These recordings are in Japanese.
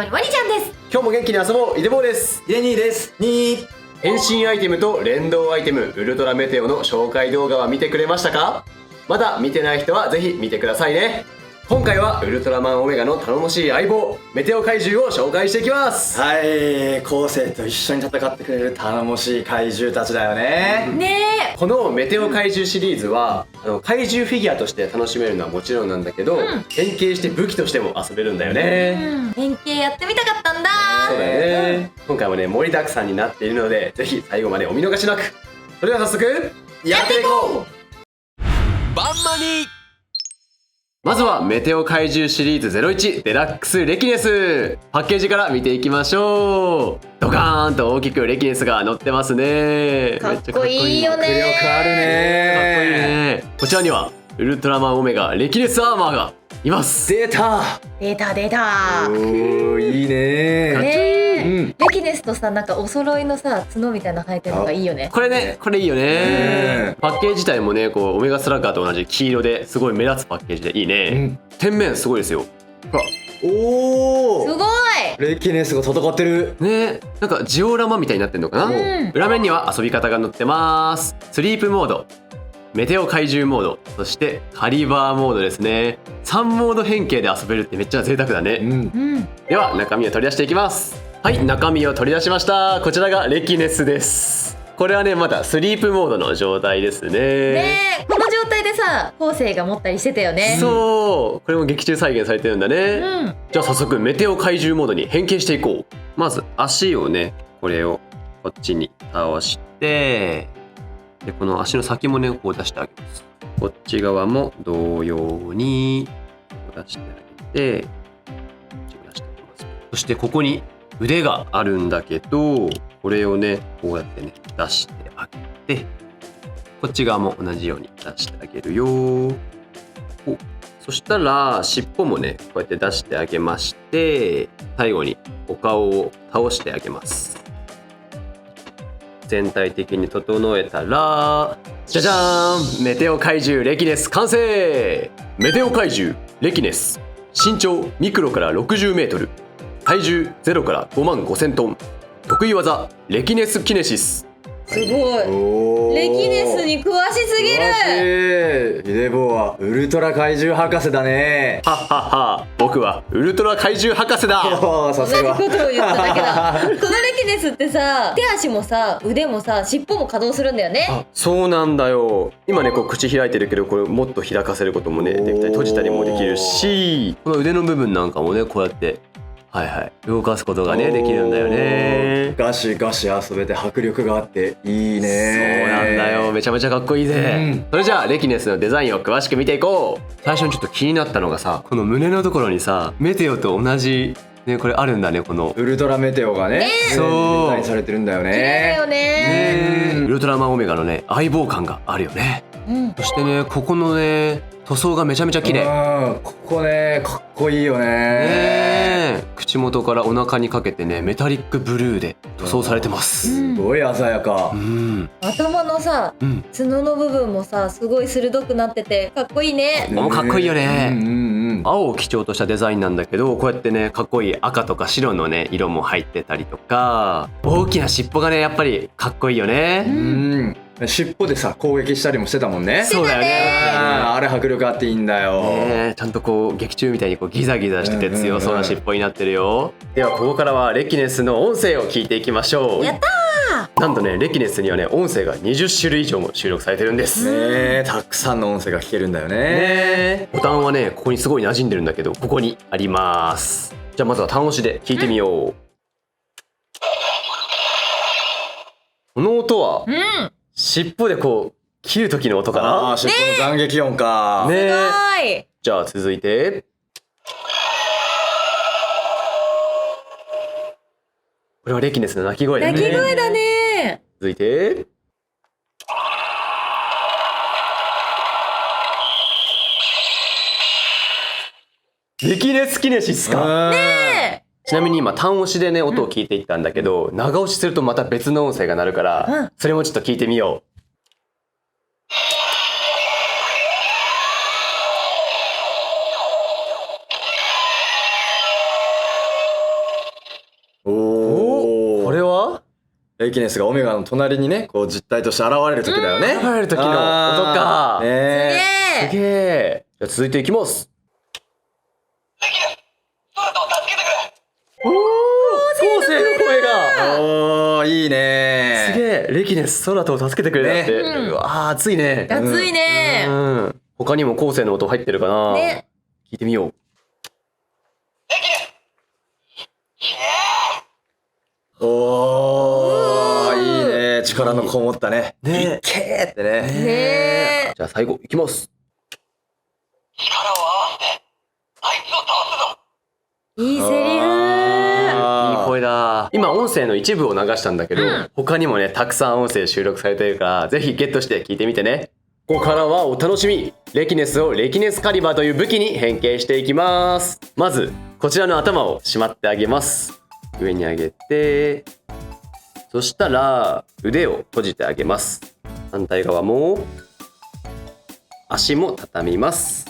いワニちゃんです。今日も元気に遊ぼうイデボーです。イデニーです。変身アイテムと連動アイテムウルトラメテオの紹介動画は見てくれましたか？まだ見てない人はぜひ見てくださいね。今回はウルトラマンオメガの頼もしい相棒メテオ怪獣を紹介していきます。はい、後世と一緒に戦ってくれる頼もしい怪獣たちだよね。ねこのメテオ怪獣シリーズは怪獣フィギュアとして楽しめるのはもちろんなんだけど、変形して武器としても遊べるんだよね。変形やってみたかったんだ。そうだよね。今回もね盛りだくさんになっているのでぜひ最後までお見逃しなく。それでは早速やっていこう。バンマニまずはメテオ怪獣シリーズ01デラックスレキネス、パッケージから見ていきましょう。ドカーンと大きくレキネスが乗ってますね。かっこいいよね。迫力あるね。かっこいいね。こちらにはウルトラマンオメガレキネスアーマーがいます。出た。出た。おー、いいね。レキネスとさ、なんかお揃いのさ角みたいなの生えてるのがいいよね。これいいよね。パッケージ自体もねこうオメガスラッガーと同じ黄色ですごい目立つパッケージでいいね。天面すごいですよ。ほらおー、すごい。レキネスが戦ってるね。なんかジオラマみたいになってんのかな。裏面には遊び方が載ってます。スリープモード、メテオ怪獣モード、そしてカリバーモードですね。3モード変形で遊べるってめっちゃ贅沢だね。では中身を取り出していきます。はい、中身を取り出しました。こちらがレキネスです。これはねまだスリープモードの状態ですね。この状態でさ後世が持ったりしてたよね。そう、これも劇中再現されてるんだね。じゃあ早速メテオ怪獣モードに変形していこう。まず足をねこれをこっちに倒して、でこの足の先もねこう出してあげます。こっち側も同様にこう出してあげて、こっちも出してあげます。そしてここに腕があるんだけど、これをねこうやってね出してあげて、こっち側も同じように出してあげるよ。そしたら尻尾もねこうやって出してあげまして、最後にお顔を倒してあげます。全体的に整えたら、じゃじゃーん、メテオ怪獣レキネス完成。メテオ怪獣レキネス、身長ミクロから60メートル、体重0から5万5000トン、得意技レキネスキネシス。すごい。レキネスに詳しすぎる。イデボーはウルトラ怪獣博士だね。はっはっは、僕はウルトラ怪獣博士だ。さすが。同じことを言っただけだ。このレキネスってさ、手足もさ腕もさ尻尾も稼働するんだよね。あ、そうなんだよ。今ねこう口開いてるけど、これもっと開かせることもねできたり閉じたりもできるし、この腕の部分なんかもねこうやって動かすことがねできるんだよね。ガシガシ遊べて迫力があっていいね。そうなんだよ。めちゃめちゃかっこいいぜ。それじゃあレキネスのデザインを詳しく見ていこう。最初にちょっと気になったのがさ、この胸のところにさメテオと同じねこれあるんだね。このウルトラメテオがねそうデザインされてるんだよね。綺麗だよね。ウルトラマンオメガのね相棒感があるよね。そしてねここのね塗装がめちゃめちゃ綺麗。ここねかっこいいよね。口元からお腹にかけてねメタリックブルーで塗装されてます。すごい鮮やか。頭のさ角の部分もさすごい鋭くなっててかっこいいね。かっこいいよね。青を基調としたデザインなんだけど、こうやってねかっこいい赤とか白のね色も入ってたりとか、大きな尻尾がねやっぱりかっこいいよね。尻尾でさ攻撃したりもしてたもんね。そうだよね。あれ迫力あっていいんだよ。ちゃんとこう劇中みたいにこうギザギザしてて強そうな尻尾になってるよ。ではここからはレキネスの音声を聞いていきましょう。やったー。なんとねレキネスにはね音声が20種類以上も収録されてるんです。たくさんの音声が聞けるんだよね。ボタンはねここにすごい馴染んでるんだけど、ここにあります。じゃあまずは単押しで聞いてみよう。この音は尻尾でこう切る時の音かな。尻尾の斬撃音か。ね。すごい。じゃあ続いてこれはレキネスの鳴き声だね。鳴き声だね。続いてレキネスキネシスか。ちなみに今単押しでね音を聞いていったんだけど、長押しするとまた別の音声が鳴るから、それもちょっと聞いてみよう。レキネスがオメガの隣にねこう実体として現れる時だよね。現れる時の音か。ねえすげえ。じゃあ続いていきます。おお、後世の声が。おーいいねすげえ。レキネス、ソラトを助けてくれたって。ねうわー、熱いね。熱いね。他にも後世の音入ってるかな。ね。聞いてみよう。おーいいね、力のこもったね。ねいっけーってね。ねじゃあ最後いきます。いいセリフ。いい声だ。今音声の一部を流したんだけど、他にもねたくさん音声収録されているからぜひゲットして聞いてみてね。ここからはお楽しみ。レキネスをレキネスカリバーという武器に変形していきます。まずこちらの頭をしまってあげます。上に上げて、そしたら腕を閉じてあげます。反対側も足も畳みます。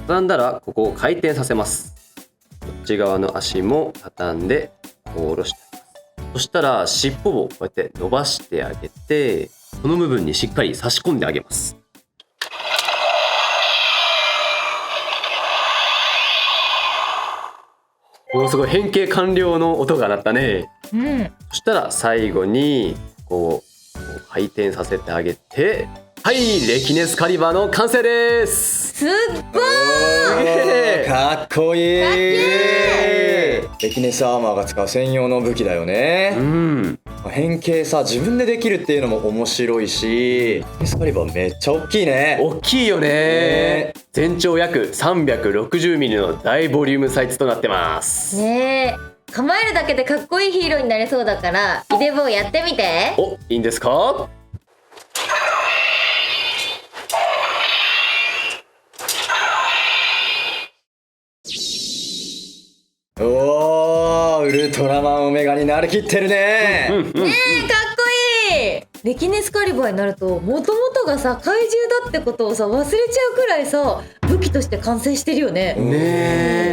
畳んだらここを回転させます。こっち側の足も畳んでこう下ろしてあげます。そしたら尻尾をこうやって伸ばしてあげて、この部分にしっかり差し込んであげます。おー、すごい変形完了の音が鳴ったね。そしたら最後にこう回転させてあげて、はい、レキネスカリバーの完成です。すっごい。かっこいい。かっレキネスアーマーが使う専用の武器だよね。変形さ自分でできるっていうのも面白いし、レキネスカリバーめっちゃ大きいね。大きいよね。全長約 360mm の大ボリュームサイズとなってます。ねえ、構えるだけでかっこいいヒーローになれそうだからイデボやってみて。お、いいんですか？おー、ウルトラマンオメガになりきってるね。ねえ、かっこいい。レキネスカリバーになるともともとがさ怪獣だってことをさ忘れちゃうくらいさ武器として完成してるよね。ね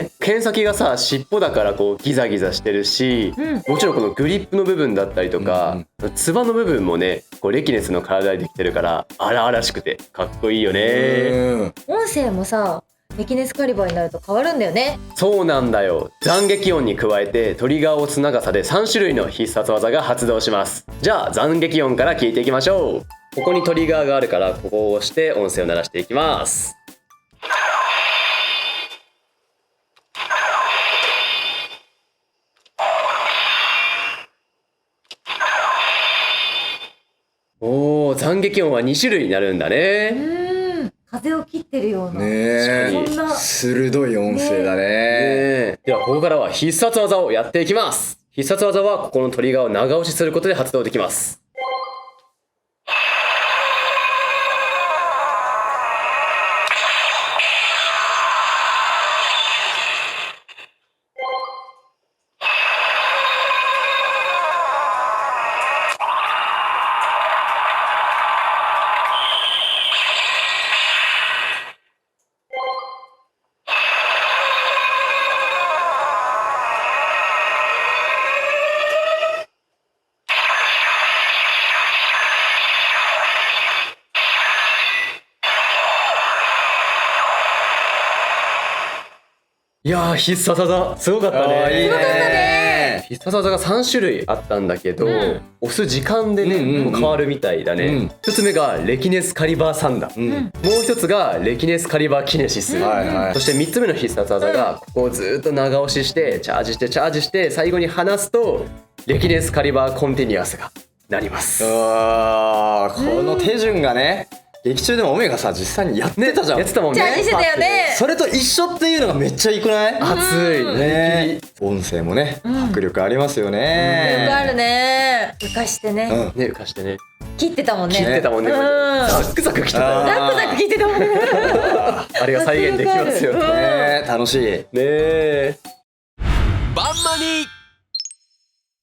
え、剣先がさ尻尾だからこうギザギザしてるし、もちろんこのグリップの部分だったりとか、つばの部分もねこうレキネスの体でできてるから荒々しくてかっこいいよね。音声もさレキネスカリバーになると変わるんだよね。そうなんだよ。斬撃音に加えてトリガーを打つ長さで3種類の必殺技が発動します。じゃあ斬撃音から聞いていきましょう。ここにトリガーがあるからここを押して音声を鳴らしていきます。おー、斬撃音は2種類になるんだね。風を切ってるような。ねえ、そんな鋭い音声だね。ではここからは必殺技をやっていきます。必殺技はここのトリガーを長押しすることで発動できます。いやー、必殺技すごかったね。いいね。必殺技が3種類あったんだけど、押す時間でね、変わるみたいだね。1つ目がレキネスカリバーサンダー、もう1つがレキネスカリバーキネシス、そして3つ目の必殺技がここをずっと長押ししてチャージしてチャージして最後に離すとレキネスカリバーコンティニュアスがなります。この手順がね、劇中でもオメガさ実際にやってたじゃん。やってたもんね。チャージしてたよね。それと一緒っていうのがめっちゃいくない？熱いね。音声もね、迫力ありますよね。よくあるね。浮かしてね。ね、浮かしてね。切ってたもんね。切ってたもんね。ザックザク切ってたよね。ザクザク切ってたもんね。あれが再現できますよね。楽しい。ねえ。バンマニ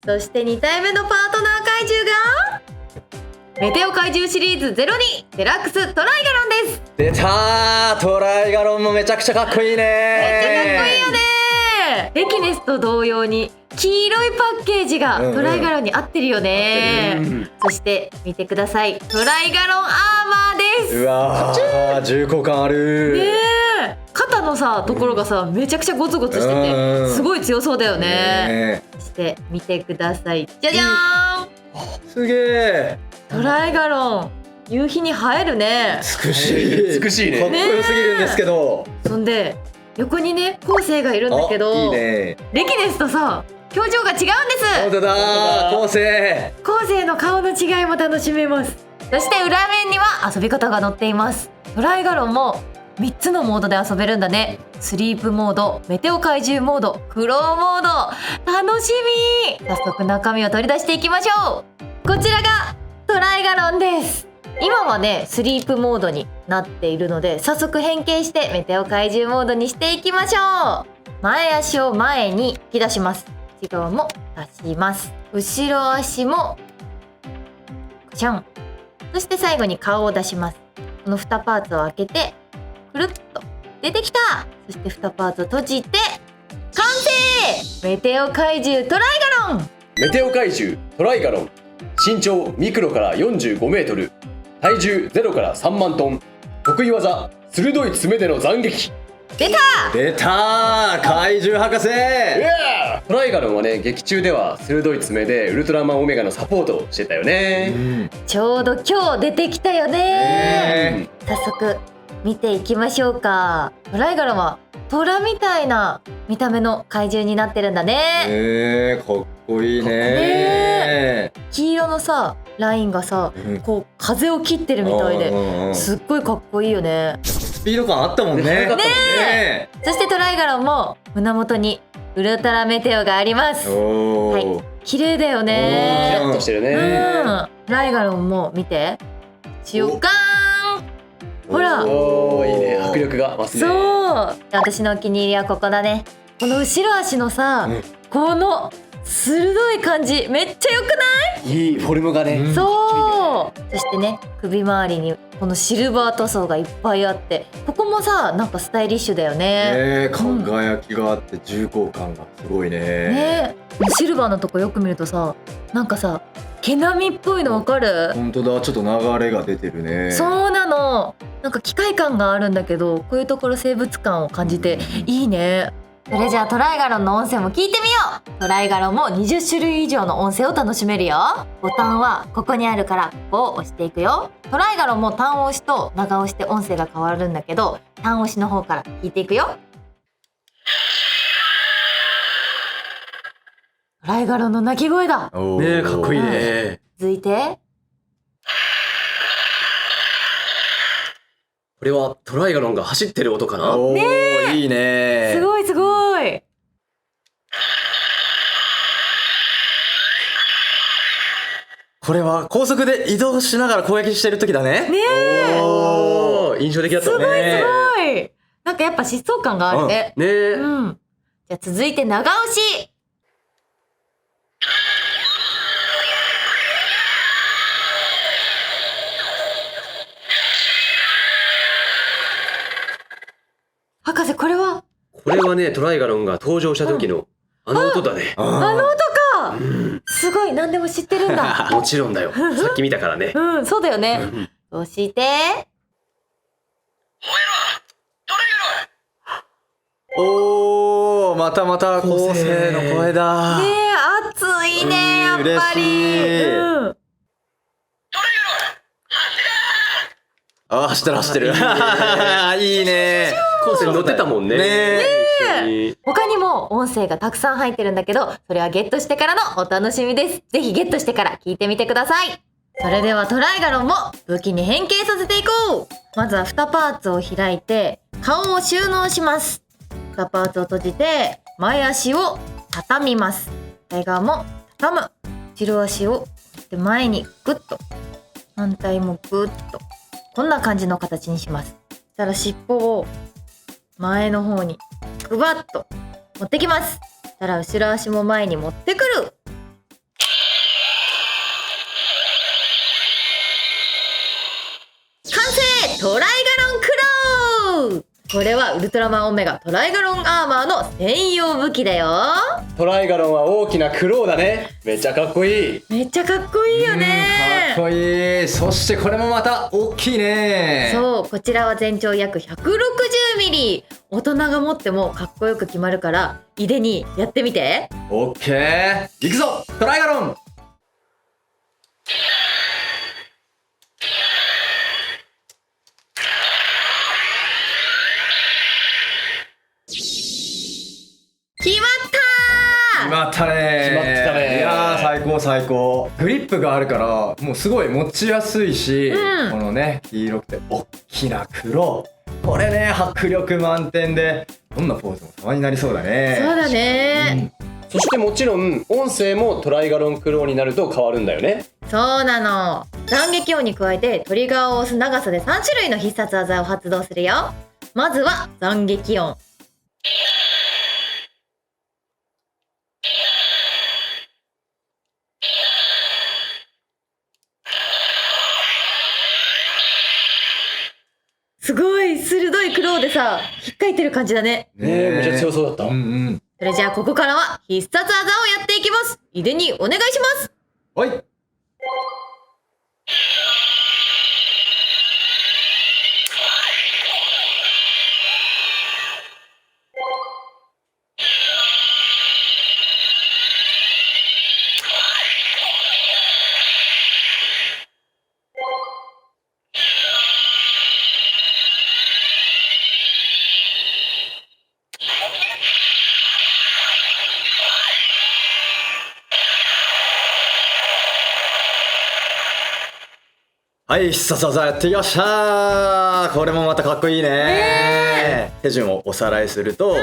そして2体目のパートナー怪獣がメテオ怪獣シリーズ02デラックストライガロンです。出たー、トライガロンもめちゃくちゃかっこいいね。めっちゃかっこいいよね。レキネスと同様に黄色いパッケージがトライガロンに合ってるよね、そして見てください、トライガロンアーマーです。うわー重厚感あるねえ、肩のさところがさめちゃくちゃゴツゴツしててすごい強そうだよね。そして見てください、じゃじゃーん、すげえトライガロン夕日に映えるね。美しい美しいねかっこよすぎるんですけど、そんで横にね昴生がいるんだけど、いいねレキネスとさ表情が違うんです。本当だ昴生昴生の顔の違いも楽しめます。そして裏面には遊び方が載っています。トライガロンも3つのモードで遊べるんだね。スリープモード、メテオ怪獣モード、クローモード、楽しみ。早速中身を取り出していきましょう。こちらがトライガロンです。今はねスリープモードになっているので、早速変形してメテオ怪獣モードにしていきましょう。前足を前に引き出します。後ろも出します。後ろ足もカシャン。そして最後に顔を出します。この2パーツを開けてくるっと出てきた。そして2パーツを閉じて完成。メテオ怪獣トライガロン。メテオ怪獣トライガロン、身長ミクロから45メートル、体重0から3万トン、得意技鋭い爪での斬撃。出た。出た怪獣博士トライガロンはね劇中では鋭い爪でウルトラマンオメガのサポートをしてたよね。ちょうど今日出てきたよね。早速見ていきましょうか。トライガロンはトラみたいな見た目の怪獣になってるんだね。かっこいいねね黄色のさラインがさこう風を切ってるみたいですっごいかっこいいよね。スピード感あったもんね。ねそしてトライガロンも胸元にウルトラメテオがあります。はい、綺麗だよね。キラッとしてるね。トライガロンも見て、血をガーン。ほら、おーいいね、迫力が増すね。そう私のお気に入りはここだね。この後ろ足のさ、この鋭い感じめっちゃ良くない？いいフォルムがね。そうそしてね首周りにこのシルバー塗装がいっぱいあって、ここもさなんかスタイリッシュだよね。輝きがあって重厚感がすごいね。ねシルバーのとこよく見るとさなんかさ毛並みっぽいのわかる？本当だ、ちょっと流れが出てるね。そうなの。なんか機械感があるんだけど、こういうところ生物感を感じていいね。それじゃあトライガロンの音声も聞いてみよう。トライガロンも20種類以上の音声を楽しめるよ。ボタンはここにあるからここを押していくよ。トライガロンも単押しと長押しで音声が変わるんだけど、単押しの方から聞いていくよ。トライガロンの鳴き声だ。ねかっこいいね。続いてこれはトライガロンが走ってる音かな。ねいいね。すごいすごい。これは高速で移動しながら攻撃してる時だね。ねえおー印象的だったね。すごいなんかやっぱ疾走感があるね。ねじゃあ続いて長押し。博士これはねトライガロンが登場した時のあの音だね。あの音か。すごい何でも知ってるんだ。もちろんだよ。さっき見たからね。そうだよね。そしておーまたまた昴生の声だ。ねえ熱いねやっぱり。嬉しい。あ走ってる走ってる。いいね。昴生乗ってたもんね。他にも音声がたくさん入ってるんだけど、それはゲットしてからのお楽しみです。ぜひゲットしてから聞いてみてください。それではトライガロンも武器に変形させていこう。まずは2パーツを開いて顔を収納します。2パーツを閉じて前足を畳みます。反対側も畳む。後ろ足を前にグッと、反対もグッと、こんな感じの形にします。そしたら尻尾を前の方にグバッと持ってきます。そしたら後ろ足も前に持ってくる。完成！トライガロンクロー。これはウルトラマンオメガトライガロンアーマーの専用武器だよ。トライガロンは大きなクローだね。めっちゃかっこいい。めっちゃかっこいいよね。かっこいい。そしてこれもまた大きいね。そうこちらは全長約160ミリ。大人が持ってもかっこよく決まるからイデにやってみて。オッケー、行くぞトライガロン。決まった決まったね。決まったね。いやー最高最高。グリップがあるからもうすごい持ちやすいし、うんこのね黄色くて大きな黒、これね迫力満点でどんなポーズも様になりそうだね。そうだね、そしてもちろん音声もトライガロンクローになると変わるんだよね。そうなの。斬撃音に加えてトリガーを押す長さで3種類の必殺技を発動するよ。まずは斬撃音。すごい鋭いクローでさ引っかいてる感じだね。ねえ、めっちゃ強そうだった。うんうん。それじゃあここからは必殺技をやっていきます。イデにお願いします。はい。はい、必殺技やってきましたー。これもまたかっこいいねー。手順をおさらいすると、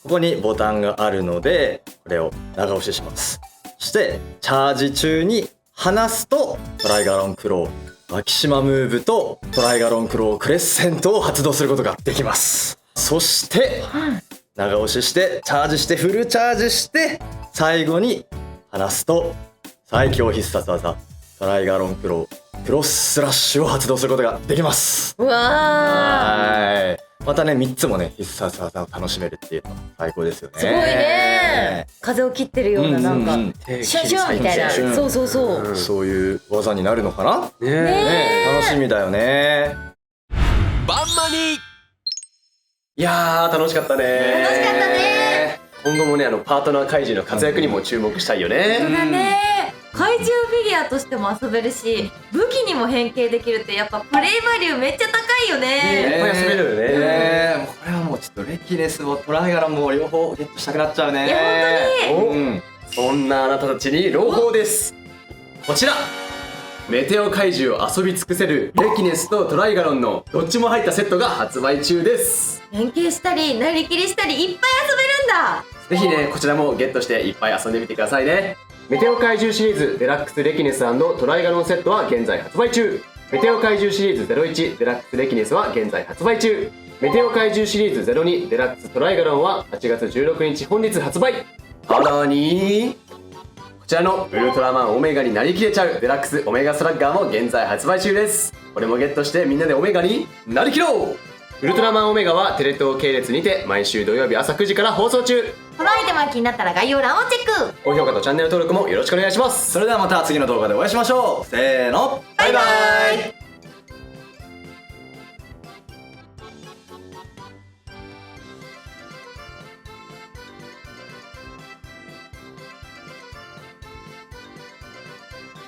ここにボタンがあるのでこれを長押しします。そしてチャージ中に離すとトライガロンクロー、マキシマムーブとトライガロンクロークレッセントを発動することができます。そして長押ししてチャージしてフルチャージして最後に離すと最強必殺技トライガロンクロークロススラッシュを発動することができます。うわはい。またね3つもね必殺技を楽しめるっていうのは最高ですよね。ーすごいね。風を切ってるようななんか、うんうんシュンシュンみたいな。シュンそうそうそう。そういう技になるのかな。ねえ。ね楽しみだよね。バンマニいやー楽しかったね。楽しかったね。今後もねパートナー怪獣の活躍にも注目したいよね。そうだね。怪獣フィギュアとしても遊べるし武器にも変形できるってやっぱプレイバリューめっちゃ高いよね。いっぱい遊べるよね。もうこれはもうちょっとレキネスもトライガロンも両方ゲットしたくなっちゃうね。いや本当にうんそんなあなたたちに朗報です。こちらメテオ怪獣を遊び尽くせるレキネスとトライガロンのどっちも入ったセットが発売中です。変形したりなりきりしたりいっぱい遊べるんだ。ぜひねこちらもゲットしていっぱい遊んでみてくださいね。メテオ怪獣シリーズデラックスレキネス&トライガロンセットは現在発売中。メテオ怪獣シリーズ01デラックスレキネスは現在発売中。メテオ怪獣シリーズ02デラックストライガロンは8月16日本日発売。さらにこちらのウルトラマンオメガになりきれちゃうデラックスオメガスラッガーも現在発売中です。これもゲットしてみんなでオメガになりきろう。ウルトラマンオメガはテレ東系列にて毎週土曜日朝9時から放送中。このアイテムが気になったら概要欄をチェック。高評価とチャンネル登録もよろしくお願いします。それではまた次の動画でお会いしましょう。せーの、バイバイ。